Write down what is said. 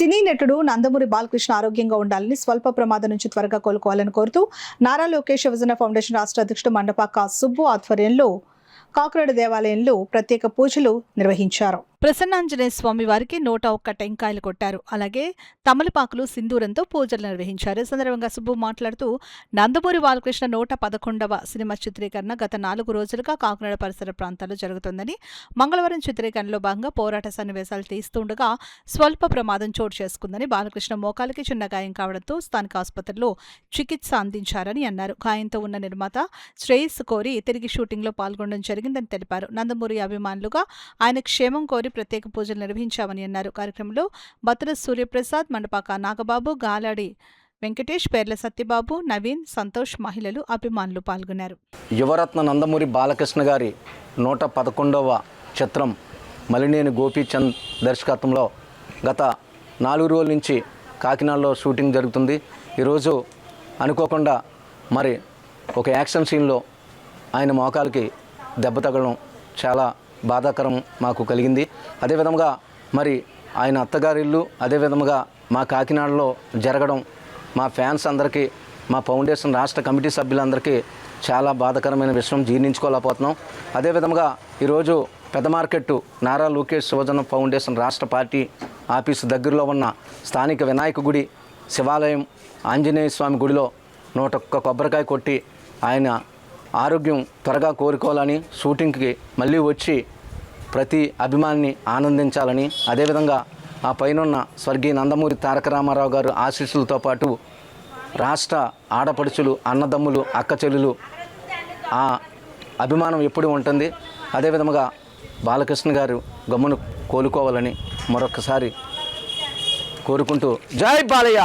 సినీ నటుడు నందమూరి బాలకృష్ణ ఆరోగ్యంగా ఉండాలని, స్వల్ప ప్రమాదం నుంచి త్వరగా కోలుకోవాలని కోరుతూ నారా లోకేష్ యువజన ఫౌండేషన్ రాష్ట్ర అధ్యక్షుడు మండపాక సుబ్బు ఆధ్వర్యంలో కాకునాడ దేవాలయంలో ప్రత్యేక పూజలు నిర్వహించారు. ప్రసన్నాంజనేయ స్వామి వారికి 101 టెంకాయలు కొట్టారు. అలాగే తమలపాకులు, సింధూరంతో పూజలు నిర్వహించారు. ఈ సందర్భంగా సుబ్బు మాట్లాడుతూ నందమూరి బాలకృష్ణ 111వ సినిమా చిత్రీకరణ గత 4 రోజులుగా కాకినాడ పరిసర ప్రాంతాల్లో జరుగుతుందని, మంగళవారం చిత్రీకరణలో భాగంగా పోరాట సన్నివేశాలు తీస్తుండగా స్వల్ప ప్రమాదం చోటు చేసుకుందని, బాలకృష్ణ మోకాలికి చిన్న గాయం కావడంతో స్థానిక ఆసుపత్రిలో చికిత్స అందించారని అన్నారు. గాయంతో ఉన్న నిర్మాత శ్రేయస్సు కోరి తిరిగి షూటింగ్లో పాల్గొనడం జరిగిందని తెలిపారు. నందమూరి అభిమానులుగా ఆయన క్షేమం కోరి ప్రత్యేక పూజలు నిర్వహించామని అన్నారు. కార్యక్రమంలో బత్తుల సూర్యప్రసాద్, మండపాక నాగబాబు, గాలాడి వెంకటేష్, పేర్ల సత్యబాబు, నవీన్, సంతోష్, మహిళలు, అభిమానులు పాల్గొన్నారు. యువరత్న నందమూరి బాలకృష్ణ గారి 111వ చిత్రం మలినేని గోపీచంద్ దర్శకత్వంలో గత 4 రోజుల నుంచి కాకినాడలో షూటింగ్ జరుగుతుంది. ఈరోజు అనుకోకుండా మరి ఒక యాక్షన్ సీన్లో ఆయన మోకాలకి దెబ్బ తగలడం చాలా బాధాకరం మాకు కలిగింది. అదేవిధంగా మరి ఆయన అత్తగారిల్లు అదేవిధంగా మా కాకినాడలో జరగడం మా ఫ్యాన్స్ అందరికీ, మా ఫౌండేషన్ రాష్ట్ర కమిటీ సభ్యులందరికీ చాలా బాధాకరమైన విషయం, జీర్ణించుకోలేకపోతున్నాం. అదేవిధంగా ఈరోజు పెద్ద మార్కెట్టు నారా లోకేష్ యువజన ఫౌండేషన్ రాష్ట్ర పార్టీ ఆఫీసు దగ్గరలో ఉన్న స్థానిక వినాయక గుడి, శివాలయం, ఆంజనేయ స్వామి గుడిలో 101 కొబ్బరికాయ కొట్టి ఆయన ఆరోగ్యం త్వరగా కోరుకోవాలని, షూటింగ్కి మళ్ళీ వచ్చి ప్రతి అభిమానిని ఆనందించాలని, అదేవిధంగా ఆ పైనున్న స్వర్గీయ నందమూరి తారక రామారావు గారు ఆశీస్సులతో పాటు రాష్ట్ర ఆడపడుచులు, అన్నదమ్ములు, అక్క చెల్లెలు ఆ అభిమానం ఎప్పుడూ ఉంటుంది. అదేవిధంగా బాలకృష్ణ గారు గమ్మును కోలుకోవాలని మరొకసారి కోరుకుంటూ జై బాలయ్య.